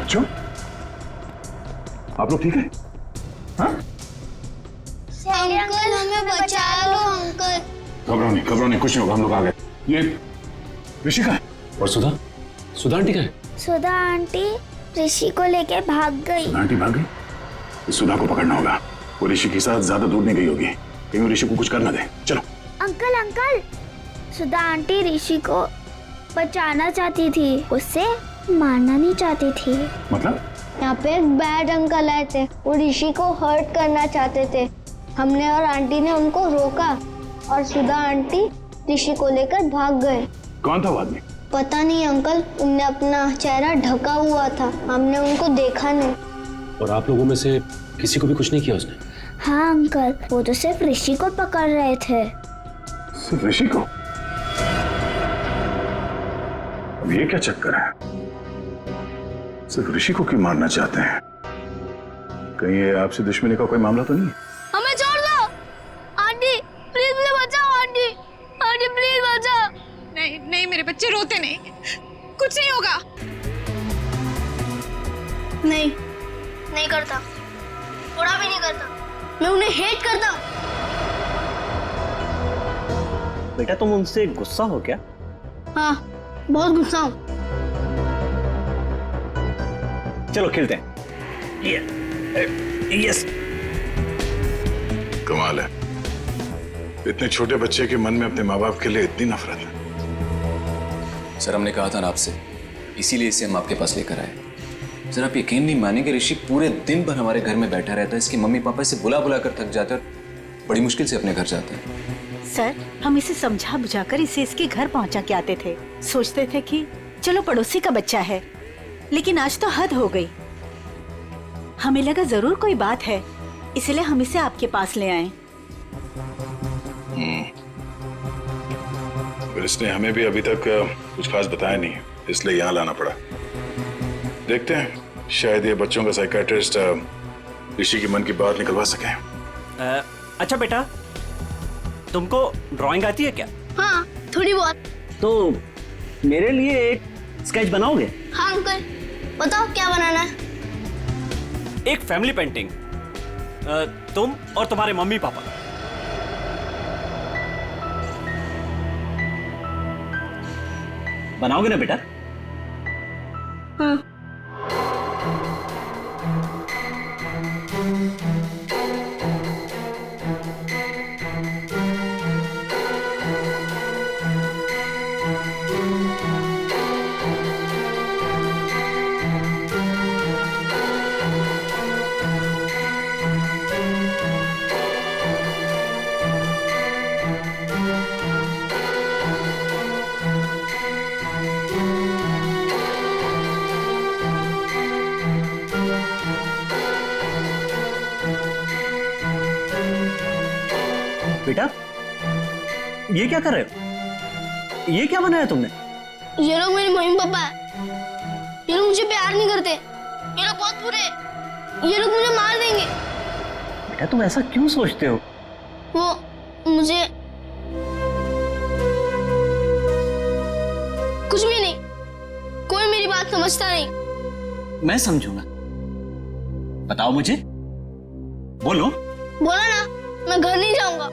बच्चों, आप लोग ठीक है? हाँ? अंकल हमें बचा लो अंकल। घबराओ नहीं, कुछ नहीं होगा, हम लोग आ गए। ये ऋषि का है और सुधा आंटी का है। सुधा आंटी ऋषि को लेके भाग गई। सुधा आंटी भाग गई? इस सुधा को पकड़ना होगा। वो ऋषि के साथ ज्यादा दूर नहीं गई होगी, कहीं वो ऋषि को कुछ करना दे। चलो। अंकल सुधा आंटी ऋषि को बचाना चाहती थी, उससे मारना नहीं चाहती थी। मतलब? यहाँ पे एक बैड अंकल आए थे, वो ऋषि को हर्ट करना चाहते थे। हमने और आंटी ने उनको रोका और सुधा आंटी ऋषि को लेकर भाग गए। कौन था वो आदमी? पता नहीं अंकल, उनने अपना चेहरा ढका हुआ था, हमने उनको देखा नहीं। और आप लोगों में से किसी को भी कुछ नहीं किया उसने? हाँ अंकल, वो तो सिर्फ ऋषि को पकड़ रहे थे। सिर्फ ऋषि को? अब ये क्या चक्कर है? सिर्फ ऋषि को क्यों मारना चाहते हैं? कहीं ये आपसे दुश्मनी का कोई मामला तो नहीं? हमें छोड़ दो आंटी, प्लीज मुझे बचाओ आंटी, आंटी प्लीज बचाओ। नहीं मेरे बच्चे रोते नहीं, कुछ नहीं होगा। नहीं करता, थोड़ा भी नहीं करता, मैं उन्हें हेट करता। बेटा तुम उनसे गुस्सा हो क्या? हाँ बहुत गुस्सा हूँ। चलो खेलते हैं। यस। कमाल है, इतने छोटे बच्चे के मन में अपने माँ बाप के लिए इतनी नफरत है। सर हमने कहा था ना आपसे, इसीलिए इसे हम आपके पास लेकर आए। सर आप यकीन नहीं मानेंगे, ऋषि पूरे दिन भर हमारे घर में बैठा रहता है। इसकी मम्मी पापा इसे बुला कर थक जाते हैं और बड़ी मुश्किल से अपने घर जाते हैं। सर हम इसे समझा बुझाकर इसे इसके घर पहुंचा के आते थे। सोचते थे कि चलो पड़ोसी का बच्चा है, लेकिन आज तो हद हो गई। हमें लगा जरूर कोई बात है, इसलिए हम इसे आपके पास ले आए। पर इसने हमें भी अभी तक कुछ खास बताया नहीं, इसलिए यहाँ लाना पड़ा। देखते हैं, शायद ये बच्चों का साइकियाट्रिस्ट ऋषि की मन की बात निकलवा सके। अच्छा बेटा, तुमको ड्राइंग आती है क्या? हाँ थोड़ी बहुत। तो मेरे लिए एक स्केच बनाओगे? हाँ अंकल, बताओ क्या बनाना है। एक फैमिली पेंटिंग, तुम और तुम्हारे मम्मी पापा। बनाओगे ना बेटा? हाँ। बेटा ये क्या कर रहे हो? ये क्या बनाया तुमने? ये लोग मेरे मम्मी पापा है, ये लोग मुझे प्यार नहीं करते, ये लोग बहुत बुरे हैं, ये लोग मुझे मार देंगे। बेटा तुम ऐसा क्यों सोचते हो? वो मुझे कुछ भी नहीं, कोई मेरी बात समझता नहीं। मैं समझूंगा, बताओ मुझे, बोलो। बोला ना, मैं घर नहीं जाऊंगा,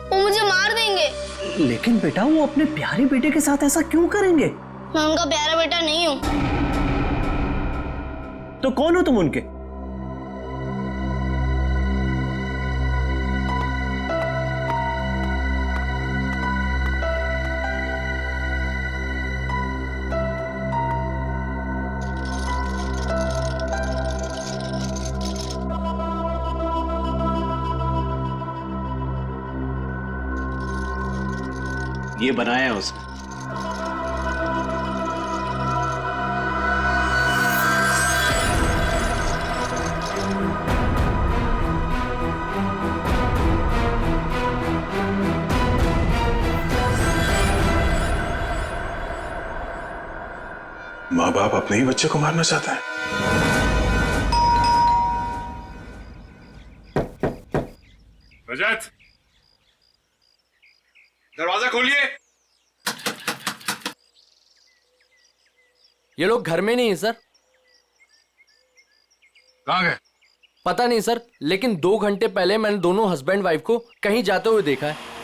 वो मुझे मार देंगे। लेकिन बेटा वो अपने प्यारे बेटे के साथ ऐसा क्यों करेंगे? मैं उनका प्यारा बेटा नहीं हूँ। तो कौन हो तुम उनके? ये बनाया है उसने। माँ बाप अपने ही बच्चे को मारना चाहता है। रजत, दरवाजा खोलिए। ये लोग घर में नहीं है सर। कहाँ गए? पता नहीं सर, लेकिन 2 घंटे पहले मैंने दोनों हस्बैंड वाइफ को कहीं जाते हुए देखा है।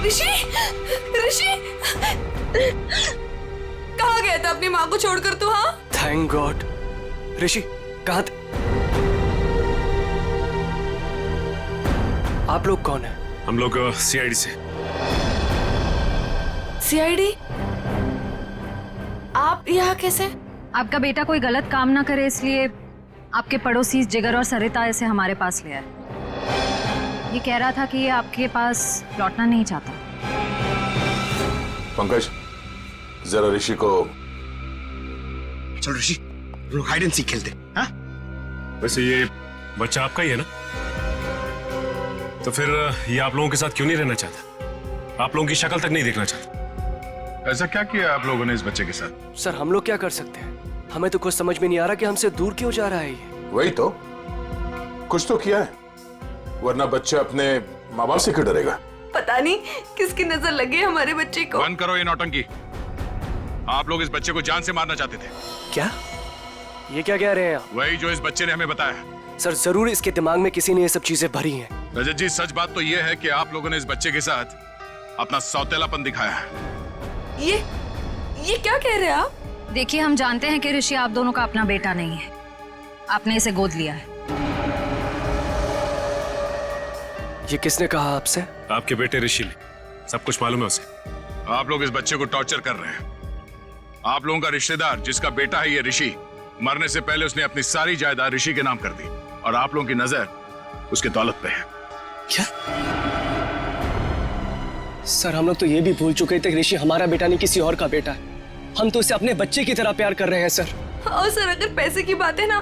ऋषि, ऋषि, कहाँ गया था अपनी माँ को छोड़कर तू? हाँ, थैंक गॉड। ऋषि कहाँ थे? आप लोग कौन हैं? हम लोग सीआईडी से। सीआईडी? आप यहाँ कैसे? आपका बेटा कोई गलत काम ना करे इसलिए आपके पड़ोसी जिगर और सरिता इसे हमारे पास ले आए। ये कह रहा था कि ये आपके पास लौटना नहीं चाहता। पंकज, जरा ऋषि को। चल ऋषि, हाइड एंड सीक खेलते। हाँ? वैसे ये बच्चा आपका ही है ना? तो फिर ये आप लोगों के साथ क्यों नहीं रहना चाहता? आप लोगों की शक्ल तक नहीं देखना चाहता? ऐसा क्या किया आप लोगों ने इस बच्चे के साथ? सर हम लोग क्या कर सकते हैं? हमें तो कुछ समझ में नहीं आ रहा कि हमसे दूर क्यों जा रहा है ये। वही तो, कुछ तो किया है, वरना बच्चा अपने माँ बाप से क्यों डरेगा? पता नहीं किसकी नजर लगी हमारे बच्चे को। बंद करो ये नौटंकी। आप लोग इस बच्चे को जान से मारना चाहते थे। क्या? ये क्या कह रहे हैं आप? वही जो इस बच्चे ने हमें बताया। सर जरूर इसके दिमाग में किसी ने ये सब चीजें भरी हैं। रजत जी, सच बात तो ये है कि आप लोगों ने इस बच्चे के साथ अपना सौतेलापन दिखाया है। ये क्या कह रहे हैं आप? देखिए, हम जानते हैं कि ऋषि आप दोनों का अपना बेटा नहीं है। आपने इसे गोद लिया है। ये किसने कहा आपसे? आपके बेटे ऋषि ने, सब कुछ मालूम है उसे। आप लोग इस बच्चे को टॉर्चर कर रहे हैं। आप लोगों का रिश्तेदार जिसका बेटा है ये ऋषि, मरने से पहले उसने अपनी सारी जायदाद ऋषि के नाम कर दी और आप लोगों की नजर उसके दौलत पे है। क्या? सर हम लोग तो ये भी भूल चुके थे कि ऋषि हमारा बेटा नहीं किसी और का बेटा है। हम तो उसे अपने बच्चे की तरह प्यार कर रहे हैं सर। और सर अगर पैसे की बात है ना,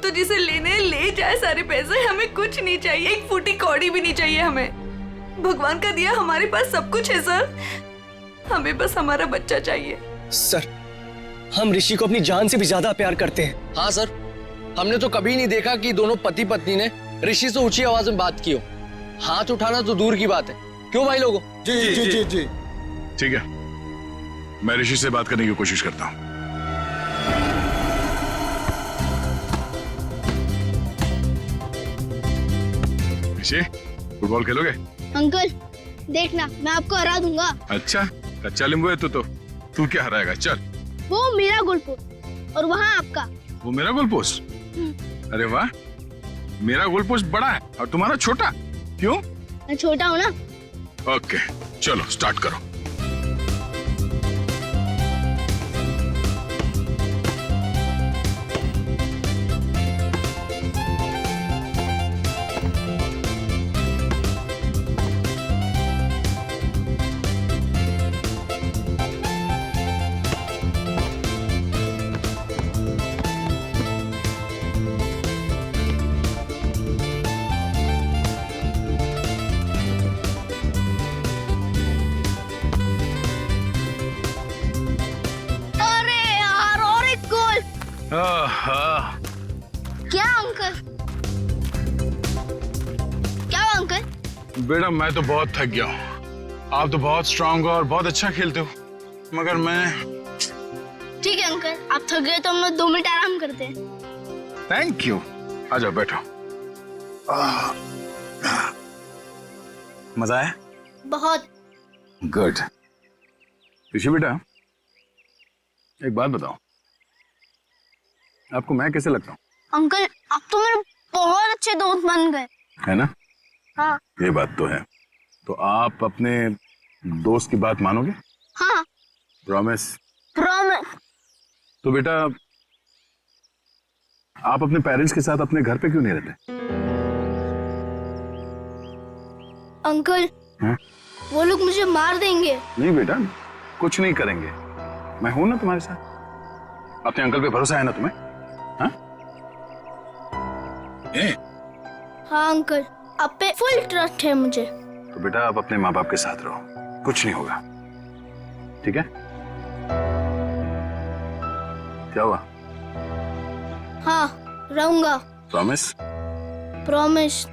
तो जिसे लेने ले जाए सारे पैसे, हमें कुछ नहीं चाहिए, एक फूटी कौड़ी भी नहीं चाहिए हमें। भगवान का दिया हमारे पास सब कुछ है सर, हमें बस हमारा बच्चा चाहिए। सर हम ऋषि को अपनी जान से भी ज्यादा प्यार करते हैं। हाँ सर, हमने तो कभी नहीं देखा कि दोनों पति पत्नी ने ऋषि से ऊंची आवाज में बात की हो। हाथ उठाना तो दूर की बात है। क्यों भाई लोगों? जी जी जी जी। ठीक है, मैं ऋषि से बात करने की कोशिश करता हूँ। ऋषि, फुटबॉल खेलोगे? अंकल देखना, मैं आपको हरा दूंगा। अच्छा, कच्चा नींबू है तू तू क्या हराएगा? चल। वो मेरा गोल पोस्ट और वहाँ आपका। वो मेरा गोल पोस्ट? अरे वाह, मेरा गोल पोस्ट बड़ा है और तुम्हारा छोटा। क्यों? मैं छोटा हूँ ना। ओके, चलो स्टार्ट करो। क्या अंकल? क्या हुआ अंकल? बेटा मैं तो बहुत थक गया हूँ। आप तो बहुत स्ट्रांग हो और बहुत अच्छा खेलते हो, मगर मैं। ठीक है अंकल, आप थक गए तो हम लोग 2 मिनट आराम करते हैं। Thank you. आ जाओ बैठो। मजा आया? बहुत। गुड। ऋषि बेटा, एक बात बताओ, आपको मैं कैसे लगता हूँ? अंकल आप तो मेरे बहुत अच्छे दोस्त बन गए। है ना? हाँ। ये बात तो है। तो आप अपने दोस्त की बात मानोगे? हाँ। प्रॉमिस? प्रॉमिस। तो बेटा, आप अपने पेरेंट्स के साथ अपने घर पे क्यों नहीं रहते? अंकल हाँ? वो लोग मुझे मार देंगे। नहीं बेटा, कुछ नहीं करेंगे, मैं हूं ना तुम्हारे साथ। अपने अंकल पे भरोसा है ना तुम्हें? हाँ? हाँ अंकल, आप पे फुल ट्रस्ट है मुझे। तो बेटा आप अपने माँ बाप के साथ रहो, कुछ नहीं होगा, ठीक है? क्या हुआ? हाँ, रहूंगा। प्रॉमिस? प्रॉमिस।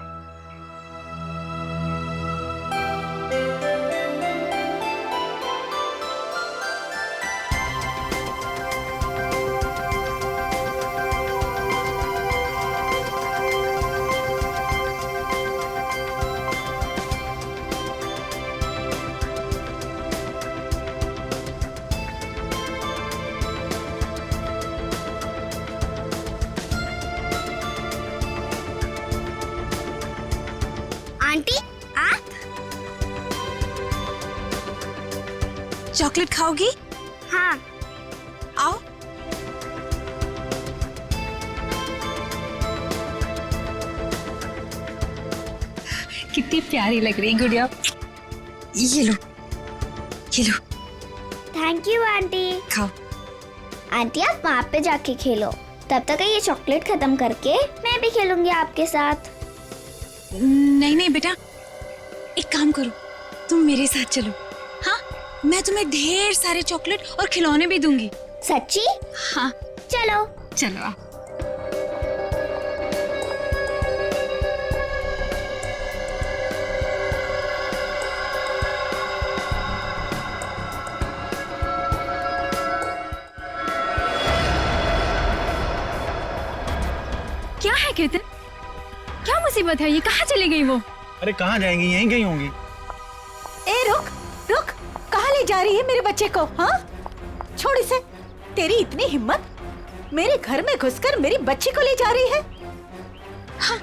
आंटी आप चॉकलेट खाओगी? हाँ। आओ। कितनी प्यारी लग रही गुड़िया। ये लो, ये लो, थैंक यू आंटी। खाओ। आंटी आप वहाँ पे जाके खेलो, तब तक ये चॉकलेट खत्म करके मैं भी खेलूंगी आपके साथ। नहीं नहीं बेटा, एक काम करो, तुम मेरे साथ चलो। हाँ, मैं तुम्हें ढेर सारे चॉकलेट और खिलौने भी दूंगी। सच्ची? हाँ चलो। चलो आओ। क्या है केतन, क्या मुसीबत है? ये कहाँ चली गई वो? अरे कहाँ जाएंगी, यहीं गई होंगी। ए रुक रुक, कहाँ ले जा रही है मेरे बच्चे को? हाँ, छोड़ इसे। तेरी इतनी हिम्मत, मेरे घर में घुसकर मेरी बच्ची को ले जा रही है? हाँ,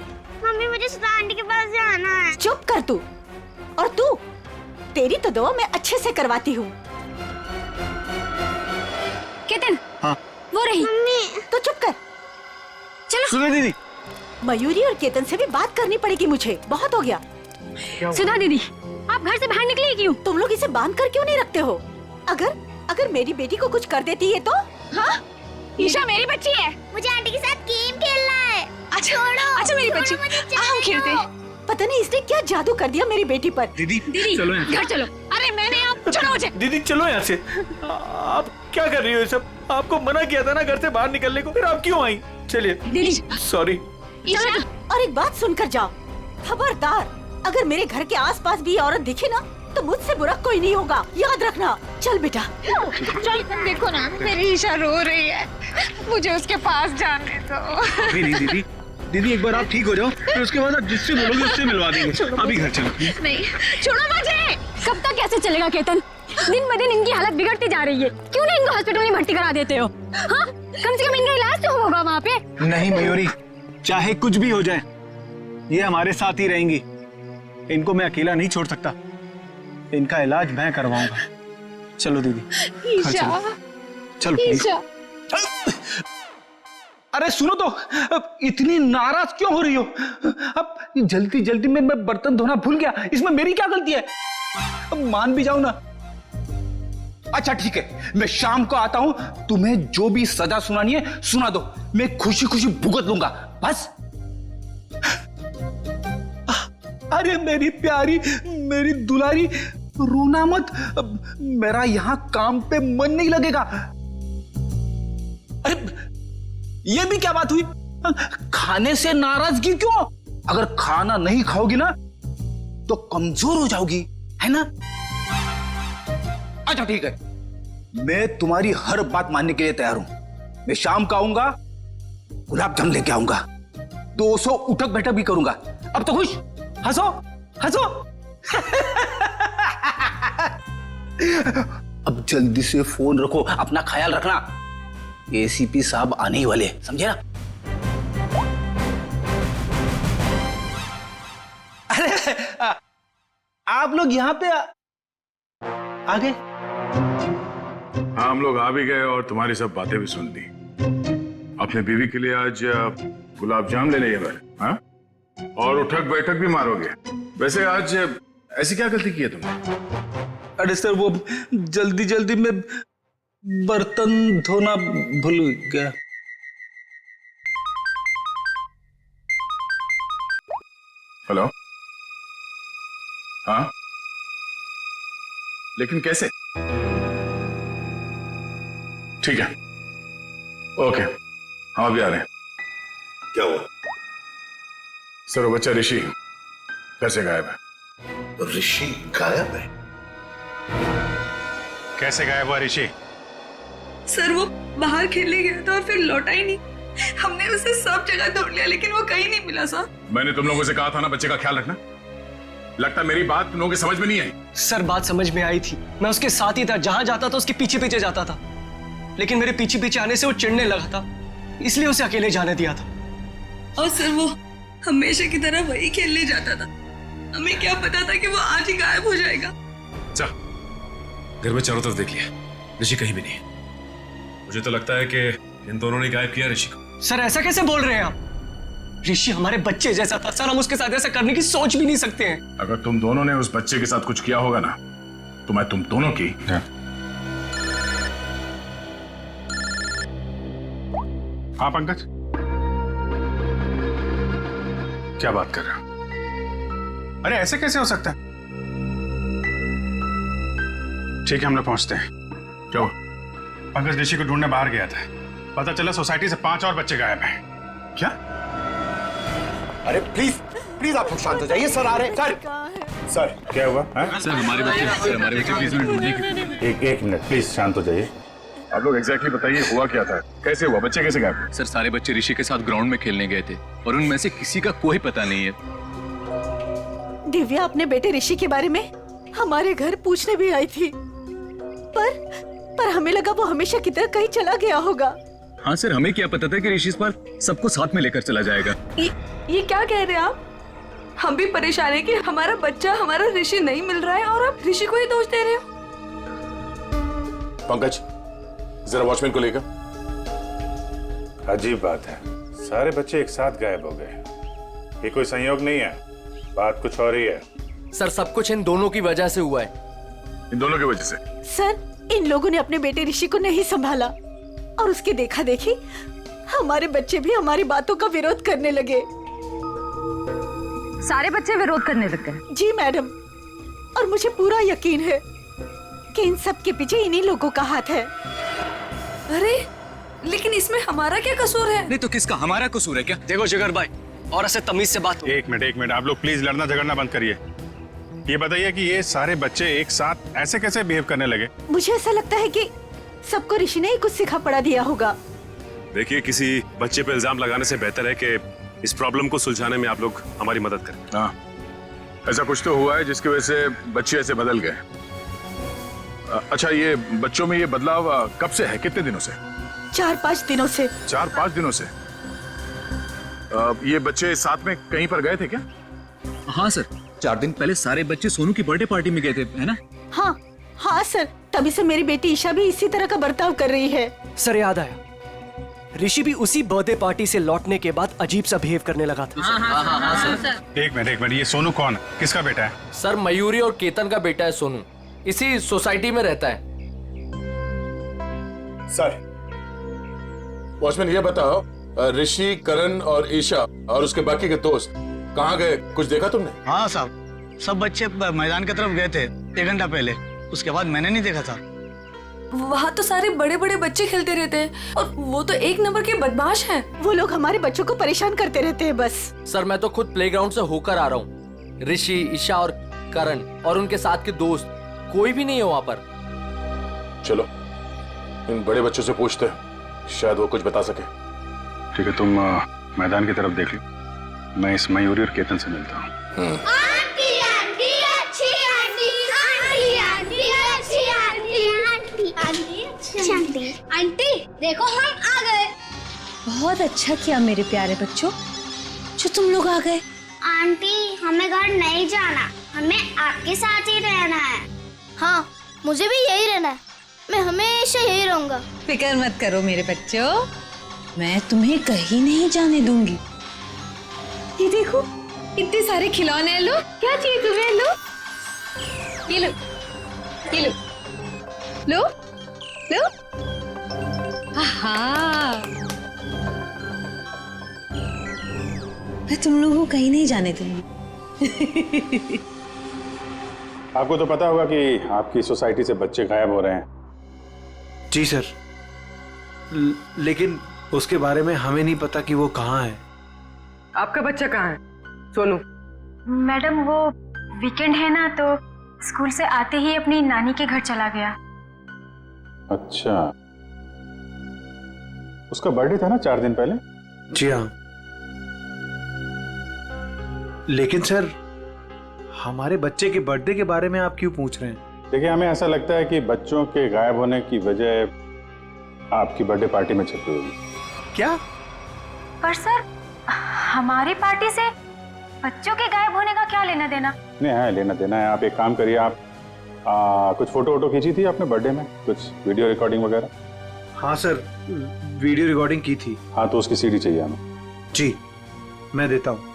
मम्मी मुझे सुधा आंटी के पास जाना है। चुप कर तू। और तू, तेरी तो दुआ मैं अच्छे से करवाती हूँ। केतन, हाँ वो रही। मम्मी तो चुप कर। सुधा दीदी, मयूरी और केतन से भी बात करनी पड़ेगी मुझे, बहुत हो गया। सुधा दीदी, आप घर से बाहर निकली क्यों? तुम लोग इसे बांध कर क्यों नहीं रखते हो? अगर मेरी बेटी को कुछ कर देती है तो? हाँ, ईशा मेरी बच्ची है। मुझे आंटी के साथ गेम खेलना है। अच्छा छोड़ो, अच्छा मेरी बच्ची, हम खेलते हैं। पता नहीं इसने क्या जादू कर दिया मेरी बेटी पर। दीदी दीदी चलो यहाँ घर चलो। अरे मैंने आप छोड़ो मुझे। दीदी चलो यहाँ से। आप क्या कर रही हो ये सब? आपको मना किया था ना घर से बाहर निकलने को, फिर आप क्यों आई? चलिए दीदी, सॉरी। ईशा, और एक बात सुनकर जाओ, खबरदार, अगर मेरे घर के आसपास भी औरत दिखे ना तो मुझसे बुरा कोई नहीं होगा, याद रखना। चल बेटा चल। देखो ना, मेरी ईशा रो रही है, मुझे उसके पास जाने दो। अभी नहीं दीदी, दीदी एक बार आप ठीक हो जाओ, फिर उसके बाद आप जिससे बोलोगे उससे मिलवा देंगे। अभी घर चलो। नहीं, छोड़ो मुझे। कब तक कैसे चलेगा केतन? दिन ब दिन इनकी हालत बिगड़ती जा रही है। क्यों नहीं इनको हॉस्पिटल में भर्ती करा देते हो? हाँ, कम से कम इनका इलाज तो होगा वहाँ पे। नहीं मयूरी, चाहे कुछ भी हो जाए, ये हमारे साथ ही रहेंगी। इनको मैं अकेला नहीं छोड़ सकता, इनका इलाज मैं करवाऊंगा। चलो दीदी। ईशा, चलो प्लीज। अरे सुनो तो, अब इतनी नाराज क्यों हो रही हो? अब जल्दी जल्दी में मैं बर्तन धोना भूल गया, इसमें मेरी क्या गलती है? अब मान भी जाओ ना। अच्छा ठीक है, मैं शाम को आता हूं, तुम्हें जो भी सजा सुनानी है सुना दो, मैं खुशी खुशी भुगत लूंगा, बस। अरे मेरी प्यारी, मेरी दुलारी, रोना मत, मेरा यहां काम पे मन नहीं लगेगा। अरे ये भी क्या बात हुई? खाने से नाराजगी क्यों? अगर खाना नहीं खाओगी ना तो कमजोर हो जाओगी, है ना? अच्छा ठीक है, मैं तुम्हारी हर बात मानने के लिए तैयार हूं। मैं शाम को आऊंगा, गुलाब जामुन लेके आऊंगा, 200 उठक बैठक भी करूंगा। अब तो खुश, हंसो हंसो। अब जल्दी से फोन रखो, अपना ख्याल रखना, एसीपी साहब आने ही वाले, समझे ना? अरे आप लोग यहाँ पे आ गए? हाँ, हम लोग आ भी गए और तुम्हारी सब बातें भी सुन ली। अपने बीवी के लिए आज गुलाब जाम लेने गए, हाँ? और उठक बैठक भी मारोगे। वैसे आज ऐसी क्या गलती की है तुमने? अरे सर, वो जल्दी जल्दी में बर्तन धोना भूल गया। हेलो, हाँ, लेकिन कैसे? ठीक है, ओके, हम अभी आ रहे हैं। क्या हुआ? सर, वो बच्चा ऋषि घर से गायब है। ऋषि गायब है? कैसे गायब हुआ ऋषि? सर वो बाहर खेलने गया था और फिर लौटा ही नहीं। हमने उसे सब जगह ढूंढ लिया लेकिन वो कहीं नहीं मिला सर। मैंने तुम लोगों से कहा था ना बच्चे का ख्याल रखना। लगता मेरी बात तुम लोगों की समझ में नहीं आई। सर बात समझ में आई थी, मैं उसके साथ ही था, जहां जाता था उसके पीछे पीछे जाता था, लेकिन मेरे पीछे पीछे आने से वो चिढ़ने लगा था, इसलिए उसे अकेले जाने दिया था। और सर वो हमेशा की तरह वही खेलने जाता था। हमें क्या पता था कि वो आज ही गायब हो जाएगा। जा, घर में चारों तरफ देख लिया, ऋषि कहीं भी नहीं। मुझे तो लगता है कि इन दोनों ने गायब किया ऋषि को। सर ऐसा कैसे बोल रहे हैं आप? ऋषि हमारे बच्चे जैसा था सर, हम उसके साथ ऐसा करने की सोच भी नहीं सकते हैं। अगर तुम दोनों ने उस बच्चे के साथ कुछ किया होगा ना, तो मैं तुम दोनों की। हाँ पंकज, क्या बात कर रहे हो? अरे ऐसे कैसे हो सकता है? ठीक है, हम लोग पहुंचते हैं। क्यों? पंकज ऋषि को ढूंढने बाहर गया था, पता चला सोसाइटी से 5 और बच्चे गायब हैं। क्या? अरे प्लीज प्लीज आप लोग शांत हो जाइए, सर आ रहे हैं। सर क्या हुआ? सर हमारे बच्चे प्लीज ढूंढने। एक मिनट प्लीज, शांत हो जाइए। आप लोग एग्जैक्टली बताइए हुआ क्या था, कैसे हुआ, बच्चे कैसे गायब हुए? सर सारे बच्चे ऋषि के साथ ग्राउंड में खेलने गए थे और उनमें से किसी का कोई पता नहीं है। दिव्या अपने बेटे ऋषि के बारे में हमारे घर पूछने भी आई थी, पर हमें लगा वो हमेशा की तरह कहीं चला गया होगा। हाँ सर, हमें क्या पता था कि ऋषि इस बार सबको साथ में लेकर चला जाएगा। ये क्या कह रहे हैं आप? हम भी परेशान हैं कि हमारा बच्चा, हमारा ऋषि नहीं मिल रहा है और आप ऋषि को ही दोष दे रहे हो। पंकज जरा वॉचमैन को लेकर। अजीब बात है, सारे बच्चे एक साथ गायब हो गए। ये कोई संयोग नहीं है, बात कुछ और ही है। सर सब कुछ इन दोनों की वजह से हुआ है। इन दोनों की वजह से? सर इन लोगों ने अपने बेटे ऋषि को नहीं संभाला और उसकी देखा देखी हमारे बच्चे भी हमारी बातों का विरोध करने लगे। सारे बच्चे विरोध करने लग गए? जी मैडम, और मुझे पूरा यकीन है कि इन सब के पीछे इन्हीं लोगों का हाथ है। अरे लेकिन इसमें हमारा क्या कसूर है? नहीं तो किसका? हमारा कसूर है क्या? देखो जिगर भाई, और ऐसे तमीज से बात हो। एक मिनट, आप लोग प्लीज लड़ना झगड़ना बंद करिए। ये बताइए कि ये सारे बच्चे एक साथ ऐसे कैसे बिहेव करने लगे? मुझे ऐसा लगता है कि सबको ऋषि ने ही कुछ सिखा पढ़ा दिया होगा। देखिए, किसी बच्चे पे इल्जाम लगाने से बेहतर है कि इस प्रॉब्लम को सुलझाने में आप लोग हमारी मदद करें। हाँ, ऐसा कुछ तो हुआ है जिसकी वजह से बच्चे ऐसे बदल गए। अच्छा, ये बच्चों में ये बदलाव कब से है, कितने दिनों से? 4-5 दिनों से। 4-5 दिनों से? ये बच्चे साथ में कहीं पर गए थे क्या? हाँ सर, 4 दिन पहले सारे बच्चे सोनू की बर्थडे पार्टी में गए थे, है ना? हाँ सर, तभी से मेरी बेटी ईशा भी इसी तरह का बर्ताव कर रही है। सर याद आया, ऋषि भी उसी बर्थडे पार्टी से लौटने के बाद अजीब सा बिहेव करने लगा था। एक मिनट, ये सोनू कौन है, किसका बेटा है? सर मयूरी और केतन का बेटा है सोनू, इसी सोसाइटी में रहता है। सर वॉचमैन ये बताओ, ऋषि, करण और ईशा और उसके बाकी के दोस्त कहाँ गए, कुछ देखा तुमने? हाँ साहब, सब बच्चे मैदान की तरफ गए थे 1 घंटा पहले, उसके बाद मैंने नहीं देखा था। वहाँ तो सारे बड़े बड़े बच्चे खेलते रहते हैं और वो तो एक नंबर के बदमाश हैं। वो लोग हमारे बच्चों को परेशान करते रहते हैं बस। सर मैं तो खुद प्लेग्राउंड से होकर आ रहा हूँ। ऋषि, ईशा और करण और उनके साथ के दोस्त कोई भी नहीं है वहाँ पर। चलो इन बड़े बच्चों से पूछते हैं, शायद वो कुछ बता सके। ठीक है, तुम मैदान की तरफ देख लो, मैं इस मयूरी और केतन से मिलता हूँ। आंटी आंटी अच्छी आंटी, आंटी आंटी अच्छी आंटी, आंटी आंटी अच्छी आंटी। आंटी देखो हम आ गए। बहुत अच्छा किया मेरे प्यारे बच्चों जो तुम लोग आ गए। आंटी हमें घर नहीं जाना, हमें आपके साथ ही रहना है। हाँ, मुझे भी यही रहना है, मैं हमेशा यही रहूंगा। फिक्र मत करो मेरे बच्चों, मैं तुम्हें कहीं नहीं जाने दूंगी। ये देखो इतने सारे खिलौने हैं, लो क्या चाहिए तुम्हें, लो ये लो, ये लो, लो लो। हाँ, मैं तुम लोगों को कहीं नहीं जाने दूंगी। आपको तो पता होगा कि आपकी सोसाइटी से बच्चे गायब हो रहे हैं। जी सर, लेकिन उसके बारे में हमें नहीं पता कि वो कहाँ है। आपका बच्चा कहाँ है सोनू? मैडम वो वीकेंड है ना, तो स्कूल से आते ही अपनी नानी के घर चला गया। अच्छा, उसका बर्थडे था ना 4 दिन पहले? जी हाँ, लेकिन सर हमारे बच्चे के बर्थडे के बारे में आप क्यों पूछ रहे हैं? देखिए, हमें ऐसा लगता है कि बच्चों के गायब होने की वजह आपकी बर्थडे पार्टी में छिपी हुई। क्या? पर सर, हमारी पार्टी से बच्चों के गायब होने का क्या लेना देना? नहीं है, लेना देना है। आप एक काम करिए, आप कुछ फोटो वोटो खींची थी आपने बर्थडे में, कुछ वीडियो रिकॉर्डिंग वगैरह? हाँ सर, वीडियो रिकॉर्डिंग की थी। हाँ, तो उसकी सीडी चाहिए हमें। जी, मैं देता हूँ।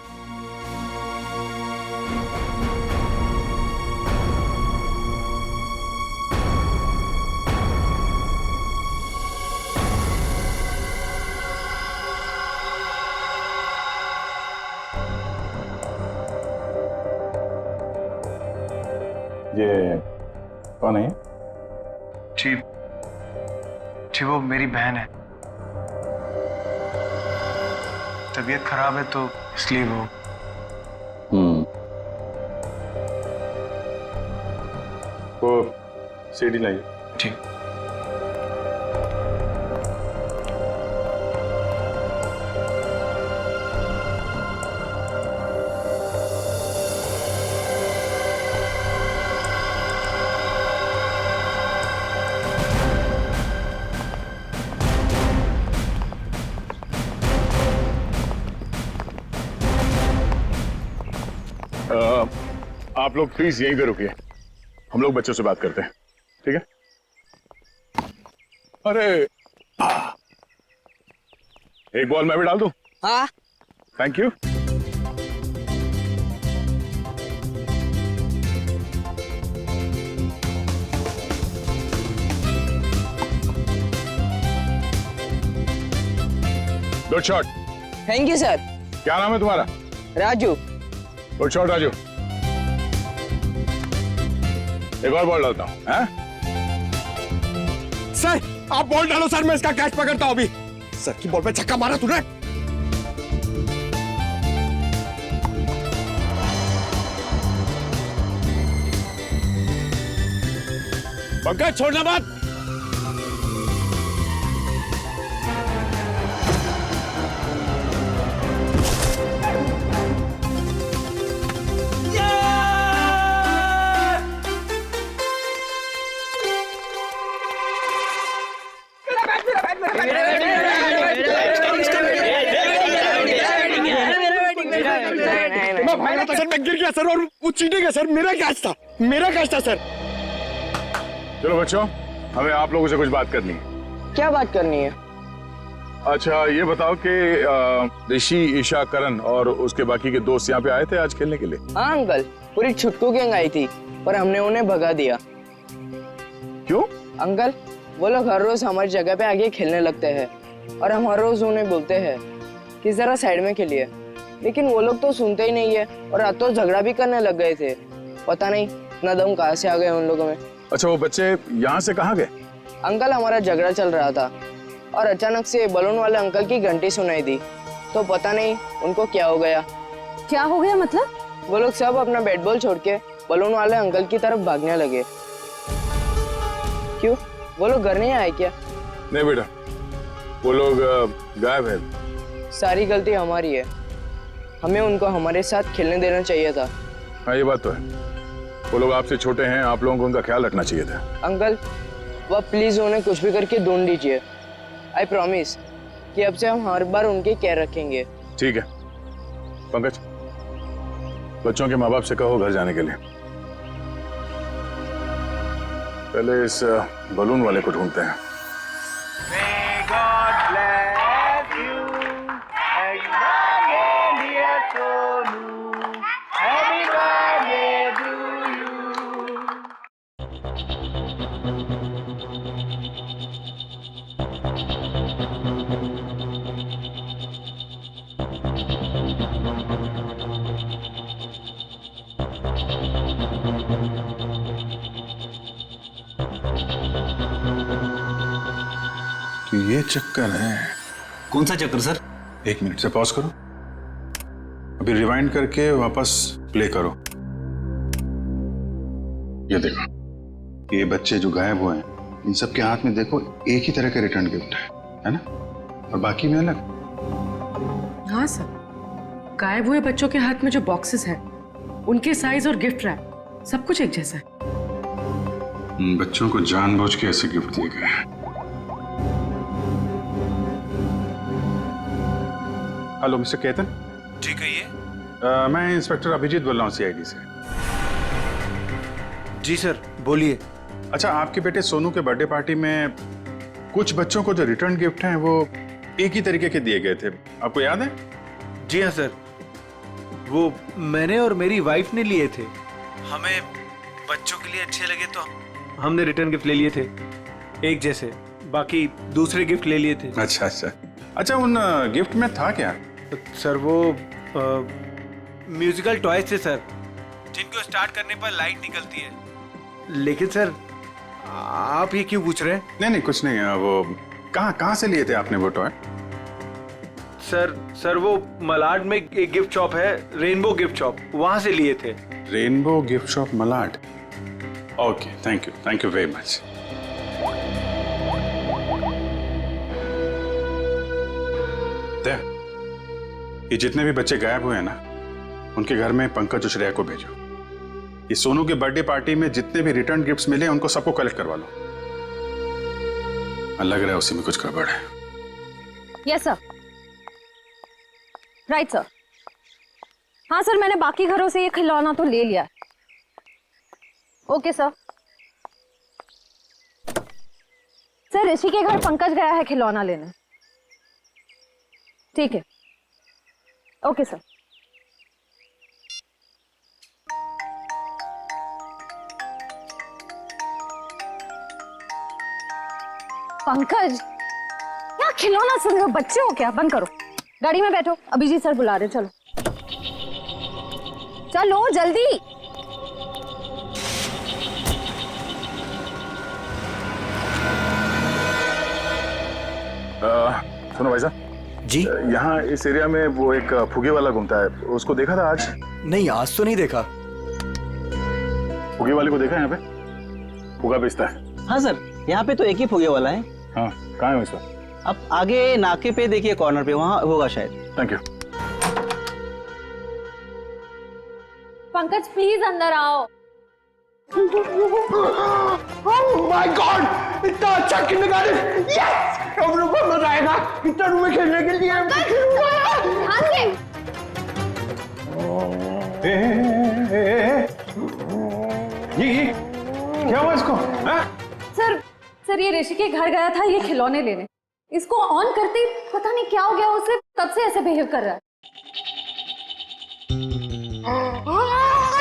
ये कौन है? जी, वो मेरी बहन है। तबीयत खराब है तो इसलिए वो। वो सीडी लाइए। ठीक। आप लोग प्लीज यहीं पे रुकिए, हम लोग बच्चों से बात करते हैं, ठीक है? अरे एक बॉल मैं भी डाल दूं? हाँ। Thank you. Good shot. Thank you sir. क्या नाम है तुम्हारा? राजू। Good shot Raju. एक और बॉल डालता हूं। सर आप बॉल डालो सर, मैं इसका कैच पकड़ता हूं अभी। सर की बॉल पे छक्का मारा तूने। पंकज छोड़ना मत। सर मैं गिर गया सर, और वो चीटिंग है सर, मेरा कैच था सर। चलो बच्चों, हमें आप लोगों से कुछ बात करनी है। क्या बात करनी है? अच्छा ये बताओ कि ऋषि, ईशा, करण और उसके बाकी के दोस्त यहाँ पे आए थे आज खेलने के लिए? हाँ अंकल, पूरी छुटकू गैंग आई थी, पर हमने उन्हें भगा दिया। क्यों? अंकल वो लोग हर रोज हमारी जगह पे आगे खेलने लगते हैं और हम हर रोज उन्हें बोलते हैं कि जरा साइड में खेलिए, लेकिन वो लोग तो सुनते ही नहीं है और रात तो झगड़ा भी करने लग गए थे। पता नहीं इतना दम कहाँ से आ गए उन लोगों में। अच्छा वो बच्चे यहाँ से कहाँ गए? अंकल हमारा झगड़ा चल रहा था और अचानक से बलून वाले अंकल की घंटी सुनाई दी, तो पता नहीं उनको क्या हो गया। क्या हो गया मतलब? वो लोग सब अपना बैट बॉल छोड़ के बलून वाले अंकल की तरफ भागने लगे। क्यों, वो लोग घर नहीं आए क्या? नहीं बेटा, वो लोग गायब है। सारी गलती हमारी है, हमें उनको हमारे साथ खेलने देना चाहिए था। हाँ ये बात तो है, वो लोग आपसे छोटे हैं, आप लोगों को उनका ख्याल रखना चाहिए था। अंकल वह प्लीज उन्हें कुछ भी करके ढूंढ दीजिए। आई प्रॉमिस कि अब से हम हर बार उनकी केयर रखेंगे। ठीक है पंकज, बच्चों के माँ बाप से कहो घर जाने के लिए। पहले इस बलून वाले को ढूंढते हैं। तो ये चक्कर है। कौन सा चक्कर सर? 1 मिनट से पॉज करो, अभी रिवाइंड करके वापस प्ले करो। ये देखो, ये बच्चे जो गायब हुए हैं इन सब के हाथ में देखो एक ही तरह का रिटर्न गिफ्ट है ना, और बाकी में अलग। हाँ सर, गायब हुए बच्चों के हाथ में जो बॉक्सेस हैं, उनके साइज और गिफ्ट रैप सब कुछ एक जैसा है। बच्चों को जानबूझ के ऐसे गिफ्ट दिए गए हैं। Hello mister Ketan. जी कहिए। मैं इंस्पेक्टर अभिजीत बोल रहा हूँ सीआईडी से। जी सर बोलिए। अच्छा, आपके बेटे सोनू के बर्थडे पार्टी में कुछ बच्चों को जो रिटर्न गिफ्ट हैं वो एक ही तरीके के दिए गए थे, आपको याद है? जी हाँ सर, वो मैंने और मेरी वाइफ ने लिए थे। हमें बच्चों के लिए अच्छे लगे तो हमने रिटर्न गिफ्ट ले लिए थे एक जैसे, बाकी दूसरे गिफ्ट ले लिए थे। अच्छा अच्छा अच्छा, उन गिफ्ट में था क्या? सर वो म्यूजिकल टॉयज थे सर, जिनको स्टार्ट करने पर लाइट निकलती है। लेकिन सर आप ये क्यों पूछ रहे हैं? नहीं कुछ नहीं, वो कहाँ से लिए थे आपने वो टॉय? सर वो मलाड में एक गिफ्ट शॉप है, रेनबो गिफ्ट शॉप, वहां से लिए थे। Rainbow gift shop Malad. Okay, thank you very much. ये जितने भी बच्चे गायब हुए हैं ना, उनके घर में पंकज और श्रेया को भेजो। ये सोनू के बर्थडे पार्टी में जितने भी रिटर्न गिफ्ट्स मिले उनको सबको कलेक्ट करवा लो। लग रहा है उसी में कुछ गड़बड़ है। Yes sir, right sir. हाँ सर, मैंने बाकी घरों से ये खिलौना तो ले लिया। Okay sir. सर ऋषि के घर पंकज गया है खिलौना लेने। ठीक है, ओके सर। पंकज, क्या खिलौना सुन रहे हो? बच्चे हो क्या? बंद करो, गाड़ी में बैठो, अभिजीत सर बुला रहे। चलो चलो जल्दी। सुनो भाई साहब जी। यहाँ इस एरिया में वो एक फुगे वाला घूमता है, उसको देखा था आज? नहीं, आज तो नहीं देखा। फुगे वाले को देखा यहाँ पे? फुगा बेचता है। हाँ सर, यहाँ पे तो एक ही फुगे वाला है। हाँ, कहाँ है उसका? अब आगे नाके पे देखिए, कॉर्नर पे, वहाँ होगा शायद। Thank you. पंकज प्लीज अंदर आओ। Oh my God! इतना अच्छा किंडरगार्टन! Yes! हम लोग को मजा आएगा इतना रूम में खेलने के लिए। ये क्या हुआ इसको? सर ये ऋषि के घर गया था ये खिलौने लेने, इसको ऑन करते ही पता नहीं क्या हो गया उसे, तब से ऐसे बिहेव कर रहा है।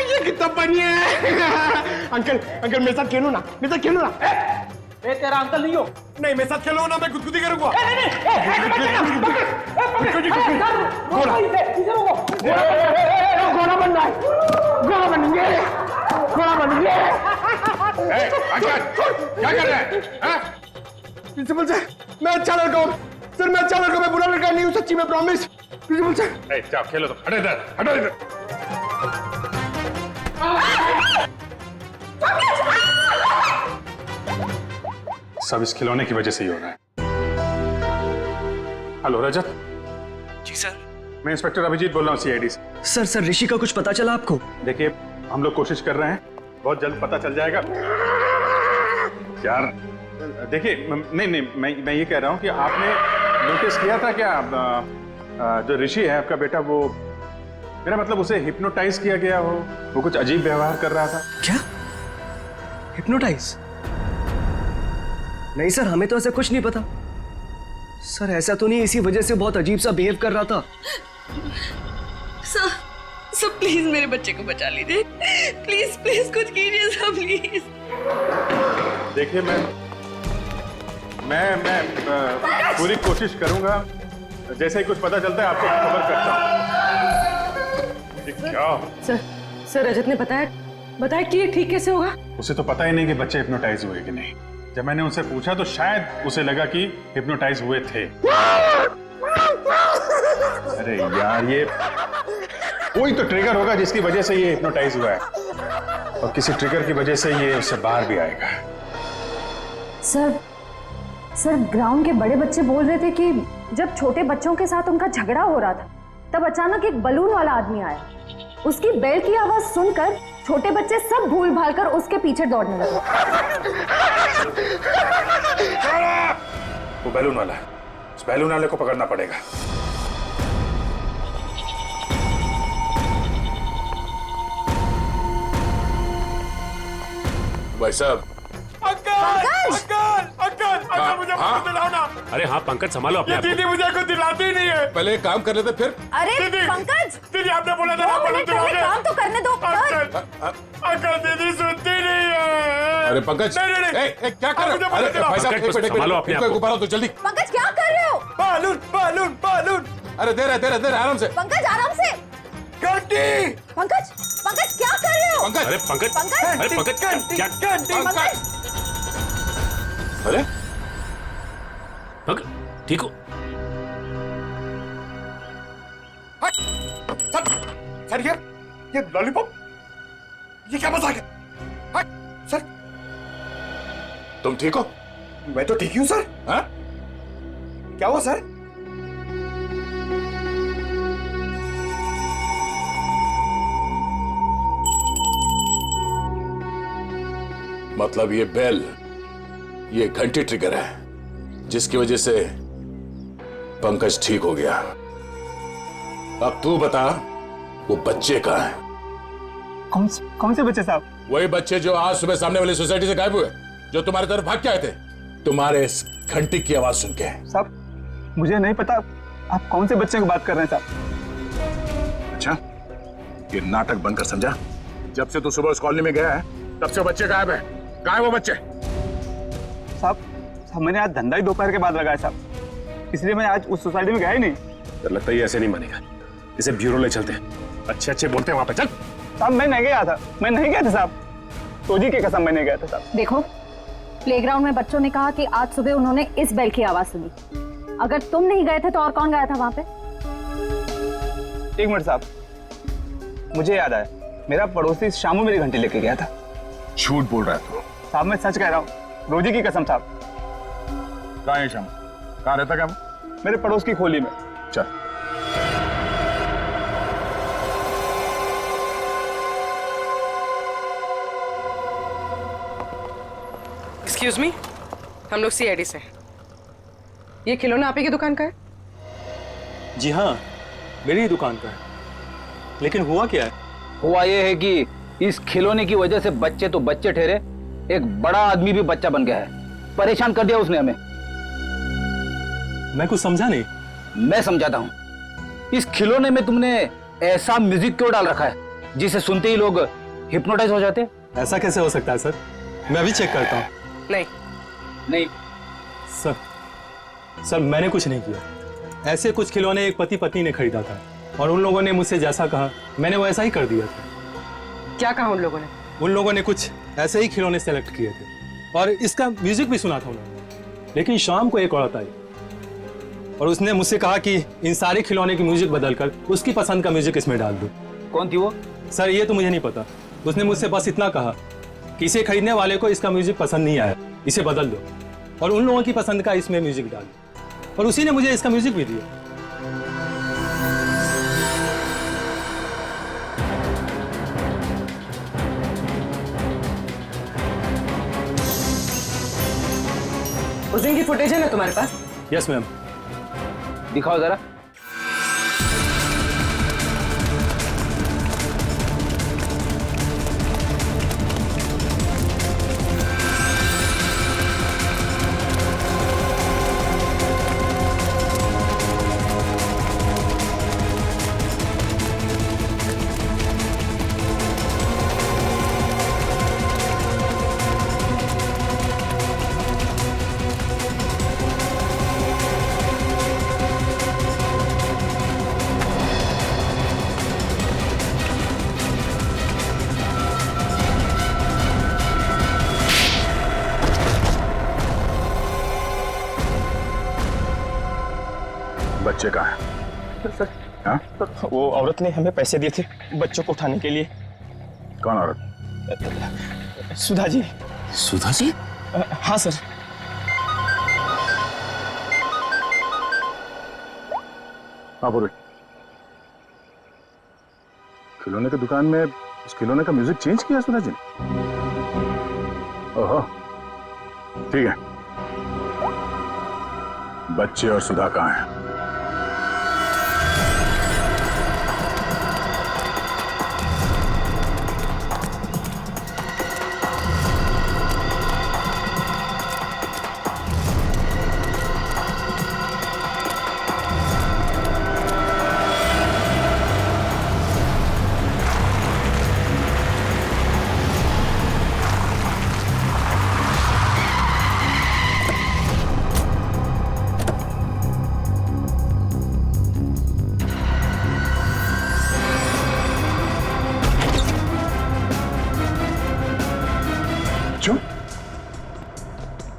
ये कितना फनी है। अंकल मेरे साथ खेलो ना, मेरे साथ खेलो ना। ए तेरा अंकल नहीं हो। नहीं, मेरे साथ खेलो ना, मैं गुदगुदी करूंगा। घोड़ा बनना है, घोड़ा बनेंगे, घोड़ा बनेंगे। अंकल क्या कर रहे हैं? प्रिंसिपल सर, मैं अच्छा लड़का हूँ सर, मैं अच्छा लड़का, मैं बुरा लड़का नहीं हूँ, सच्ची में प्रॉमिस। प्रिंसिपल सर जाओ खेलो, तो हटो इधर, हटो इधर। सब इस खिलौने की वजह से ही हो रहा है। हेलो रजत। जी सर। मैं इंस्पेक्टर अभिजीत बोल रहा हूँ सीआईडी से। सर ऋषि का कुछ पता चला आपको? देखिए, हम लोग कोशिश कर रहे हैं, बहुत जल्द पता चल जाएगा यार। देखिए, नहीं मैं ये कह रहा हूँ कि आपने नोटिस किया था क्या जो ऋषि है आपका बेटा, वो मेरा मतलब उसे हिप्नोटाइज किया गया हो, वो कुछ अजीब व्यवहार कर रहा था। क्या? हिप्नोटाइज? नहीं सर, हमें तो ऐसा कुछ नहीं पता। सर ऐसा तो नहीं इसी वजह से बहुत अजीब सा बिहेव कर रहा था? सर प्लीज मेरे बच्चे को बचा लीजिए, प्लीज प्लीज कुछ कीजिए सर, प्लीज। देखिए, मैं पूरी कोशिश करूंगा, जैसे ही कुछ पता चलता है आपको खबर करता हूँ। क्या? सर रजत ने बताया बताए कि ये ठीक कैसे होगा? उसे तो पता ही नहीं कि बच्चे हिप्नोटाइज हुए कि नहीं। जब मैंने उनसे पूछा तो शायद उसे लगा कि हिप्नोटाइज हुए थे। अरे यार, ये कोई तो ट्रिगर होगा जिसकी वजह से ये हिप्नोटाइज हुआ है, और किसी ट्रिगर की वजह से ये उससे बाहर भी आएगा। सर ग्राउंड के बड़े बच्चे बोल रहे थे कि जब छोटे बच्चों के साथ उनका झगड़ा हो रहा था तब अचानक एक बलून वाला आदमी आया। उसकी बेल की आवाज सुनकर छोटे बच्चे सब भूल भाल कर उसके पीछे दौड़ने लगे। वो बैलून वाला है, उस बैलून वाले को पकड़ना पड़ेगा। भाई साहब। अंकल मुझे कुछ दिलाओ ना। अरे हाँ पंकज, संभालो अपने आप को। दीदी मुझे कुछ दिलाती ही नहीं है। पहले एक काम कर लेते फिर। अरे पंकज, दीदी आपने बोला था ना काम तो करने दो। अंकल दीदी सुनती नहीं है। अरे पंकज, नहीं क्या कर रहे हो? अरे भाई साहब, एक मिनट, ऊपर आओ तो जल्दी। पंकज क्या कर रहे हो? बालून। अरे दे रहे आराम से। पंकज आराम से। घंटी। पंकज क्या कर रहे हो? पंकज, अरे पंकज क्या? अरे ठीक हो? सर ये लॉलीपॉप, ये क्या मजाक है? सर तुम ठीक हो? मैं तो ठीक ही हूँ सर। हाँ? क्या हुआ सर? मतलब ये बेल, ये घंटी ट्रिगर है जिसकी वजह से पंकज ठीक हो गया। अब तू बता, वो बच्चे कहाँ हैं? कौन से बच्चे साहब? वही बच्चे जो आज सुबह सामने वाली सोसाइटी से गायब हुए, जो तुम्हारी तरफ भाग के आए थे तुम्हारे इस घंटी की आवाज सुन के। साहब मुझे नहीं पता आप कौन से बच्चे की बात कर रहे हैं साहब। अच्छा, ये नाटक बंद कर, समझा? जब से तू सुबह उस कॉलोनी में गया है तब से बच्चे गायब है। कहाँ है वो बच्चे? साहब मैंने आज धंधा ही दोपहर के बाद लगाया साहब, इसलिए मैं आज उस सोसाइटी में गया ही नहीं। तो लगता है ये ऐसे नहीं मानेगा, इसे ब्यूरो ले चलते हैं। अच्छे बोलते हैं वहां पे, चल। साहब मैं नहीं गया था साहब, तोजी की कसम मैं नहीं गया था साहब। देखो, प्लेग्राउंड में बच्चों ने कहा कि आज सुबह उन्होंने इस बेल की आवाज सुनी। अगर तुम नहीं गए थे तो और कौन गया था वहां पे? एक मिनट साहब, मुझे याद आया, मेरा पड़ोसी शामू मेरी घंटी लेके गया था। झूठ बोल रहा है तू? साहब मैं सच कह रहा हूँ, रोजी की कसम साहब। कहाँ है शामू? कहाँ रहता क्या? मेरे पड़ोस की खोली में। चल। एक्सक्यूज मी, हम लोग सीआईडी से हैं। ये खिलौना आप ही की दुकान का है? जी हाँ, मेरी ही दुकान का है। लेकिन हुआ क्या है? हुआ ये है कि इस खिलौने की वजह से बच्चे तो बच्चे ठहरे, एक बड़ा आदमी भी बच्चा बन गया है। परेशान कर दिया उसने हमें। मैं कुछ समझा नहीं। मैं समझाता हूँ। इस खिलौने में तुमने ऐसा म्यूजिक क्यों डाल रखा है जिसे सुनते ही लोग हिप्नोटाइज हो जाते? ऐसा कैसे हो सकता है सर? मैं अभी चेक करता हूँ। नहीं सर मैंने कुछ नहीं किया। ऐसे कुछ खिलौने एक पति पत्नी ने खरीदा था और उन लोगों ने मुझसे जैसा कहा मैंने वैसा ही कर दिया था। क्या कहा उन लोगों ने? उन लोगों ने कुछ ऐसे ही खिलौने सेलेक्ट किए थे और इसका म्यूजिक भी सुना था उन्होंने। लेकिन शाम को एक औरत आई और उसने मुझसे कहा कि इन सारे खिलौने की म्यूजिक बदलकर उसकी पसंद का म्यूजिक इसमें डाल दो। कौन थी वो? सर ये तो मुझे नहीं पता। उसने मुझसे बस इतना कहा कि इसे खरीदने वाले को इसका म्यूजिक पसंद नहीं आया, इसे बदल दो और उन लोगों की पसंद का इसमें म्यूजिक डाल दो। और उसी ने मुझे इसका म्यूजिक भी दिया। उस दिन की फुटेज है ना तुम्हारे पास? Yes ma'am. दिखाओ जरा। बच्चे कहाँ हैं? हाँ? वो औरत ने हमें पैसे दिए थे बच्चों को उठाने के लिए। कौन औरत? सुधा जी। सुधा जी? हाँ सर। हाँ पूर्वी, खिलौने की दुकान में उस खिलौने का म्यूजिक चेंज किया सुधा जी ने? ओहो, ठीक है। बच्चे और सुधा कहाँ हैं?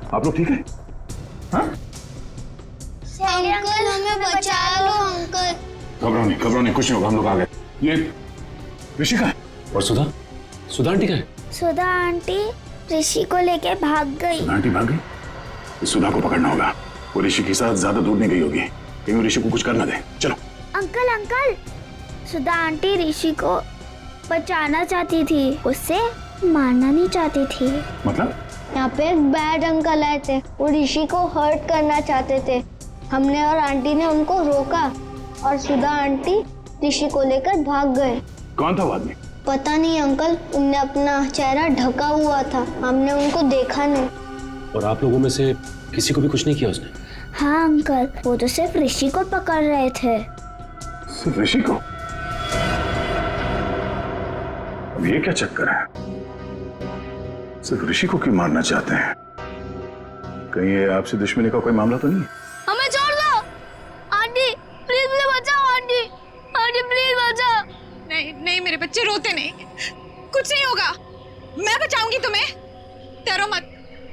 आप लोग ठीक है? हाँ? अंकल हमें बचा लो अंकल। घबराओ नहीं, कुछ नहीं होगा, हम लोग आ गए। ये ऋषिका है। और सुधा? सुधा आंटी कहाँ है? सुधा आंटी ऋषि को लेके भाग गई। आंटी भाग गई? इस सुधा को पकड़ना होगा। वो ऋषि के साथ ज्यादा दूर नहीं गई होगी, कहीं वो ऋषि को कुछ करना दे। चलो। अंकल सुधा आंटी ऋषि को बचाना चाहती थी, उससे मारना नहीं चाहती थी। मतलब? यहाँ पे एक बैड अंकल आए थे, वो ऋषि को हर्ट करना चाहते थे। हमने और आंटी ने उनको रोका और सुधा आंटी ऋषि को लेकर भाग गए। कौन था वो आदमी? पता नहीं अंकल, उनने अपना चेहरा ढका हुआ था, हमने उनको देखा नहीं। और आप लोगों में से किसी को भी कुछ नहीं किया उसने? हाँ अंकल, वो तो सिर्फ ऋषि को पकड़ रहे थे। सिर्फ ऋषि को? अब ये क्या चक्कर है? सिर्फ ऋषि को क्यों मारना चाहते हैं? कहीं ये आपसे दुश्मनी का कोई मामला तो नहीं है? हमें छोड़ दो आंटी, प्लीज मुझे बचाओ आंटी, आंटी प्लीज बचाओ। नहीं मेरे बच्चे रोते नहीं, कुछ नहीं होगा, मैं बचाऊंगी तुम्हें, डरो मत।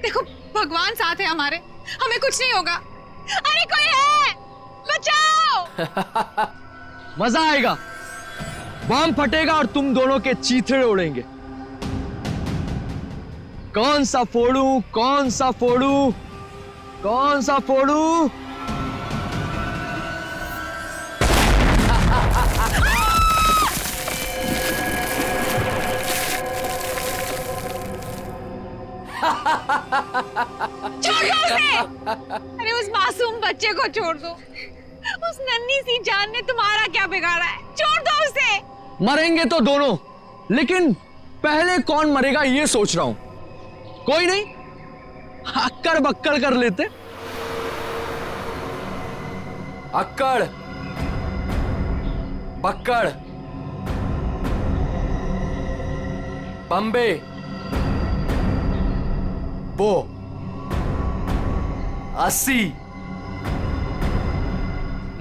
देखो भगवान साथ है हमारे, हमें कुछ नहीं होगा। अरे कोई है, बचाओ। मजा आएगा, बम फटेगा और तुम दोनों के चीथड़े उड़ेंगे। कौन सा फोड़ूं, कौन सा फोड़ूं, कौन सा फोड़ूं? छोड़ दो उसे। अरे उस मासूम बच्चे को छोड़ दो, उस नन्ही सी जान ने तुम्हारा क्या बिगाड़ा है, छोड़ दो उसे। मरेंगे तो दोनों, लेकिन पहले कौन मरेगा ये सोच रहा हूं। कोई नहीं, अक्कड़ बक्कड़ कर लेते। अक्कड़ बक्कड़ बम्बे बो 80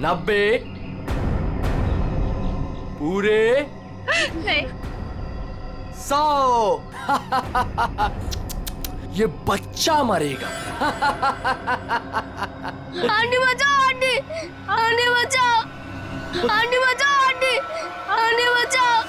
90 पूरे नहीं 100 ये बच्चा मरेगा। आंटी बचाओ आंटी, आंटी बचाओ, आंटी बचाओ आंटी, आंटी बचाओ।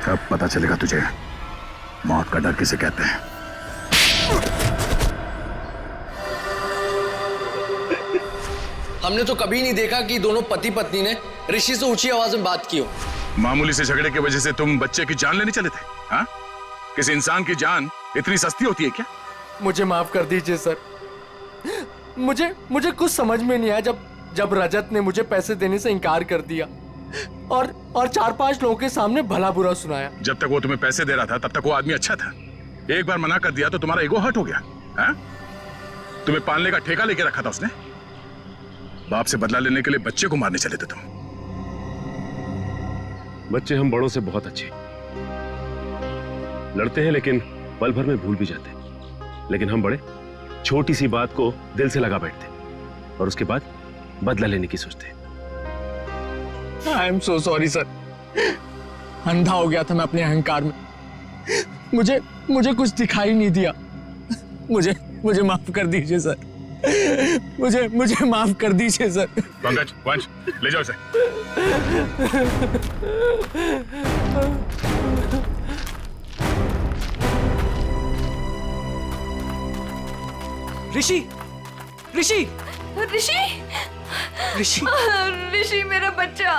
अब पता चलेगा तुझे मौत का डर किसे कहते हैं। हमने तो कभी नहीं देखा कि दोनों पति पत्नी ने ऋषि से ऊंची आवाज में बात की हो। मामूली से झगड़े की वजह से तुम बच्चे की जान लेने चले थे? हाँ? किसी इंसान की जान इतनी सस्ती होती है क्या? मुझे माफ कर दीजिए सर। मुझे कुछ समझ में नहीं आया जब रजत ने मुझे पैसे देने से इनकार कर दिया और 4-5 लोगों के सामने भला बुरा सुनाया। जब तक वो तुम्हें पैसे दे रहा था तब तक वो आदमी अच्छा था। एक बार मना कर दिया तो तुम्हारा ईगो हर्ट हो गया। हाँ? तुम्हें पालने का ठेका लेके रखा था उसने। बाप से बदला लेने के लिए बच्चे को मारने चले थे तुम। बच्चे हम बड़ों से बहुत अच्छे लड़ते हैं, लेकिन पल भर में भूल भी जाते हैं। लेकिन हम बड़े छोटी सी बात को दिल से लगा बैठते और उसके बाद बदला लेने की सोचते हैं। I am so sorry sir. अंधा हो गया था मैं अपने अहंकार में। मुझे कुछ दिखाई नहीं दिया। मुझे माफ कर दीजिए सर। मुझे माफ कर दीजिए सर। पंकज, वंश, ले जाओ इसे। ऋषि ऋषि ऋषि ऋषि ऋषि मेरा बच्चा।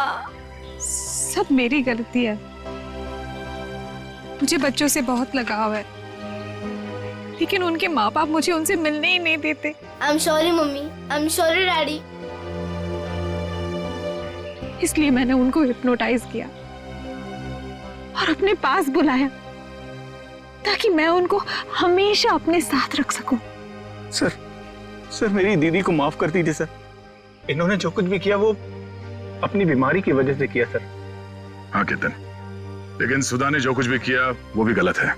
सब मेरी गलती है। मुझे बच्चों से बहुत लगाव है, लेकिन उनके माँ बाप मुझे उनसे मिलने ही नहीं देते। I am sorry mummy, I am sorry daddy. इसलिए मैंने उनको हिप्नोटाइज किया और अपने पास बुलाया ताकि मैं उनको हमेशा अपने साथ रख सकूं। सर मेरी दीदी को माफ कर दीजिए सर। इन्होंने जो कुछ भी किया वो अपनी बीमारी की वजह से किया सर। हाँ केतन, लेकिन सुधा ने जो कुछ भी किया वो भी गलत है।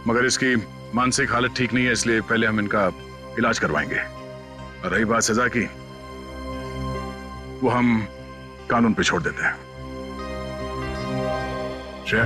मगर इसकी मानसिक हालत ठीक नहीं है, इसलिए पहले हम इनका इलाज करवाएंगे। और रही बात सजा की, वो हम कानून पे छोड़ देते हैं। श्रेया,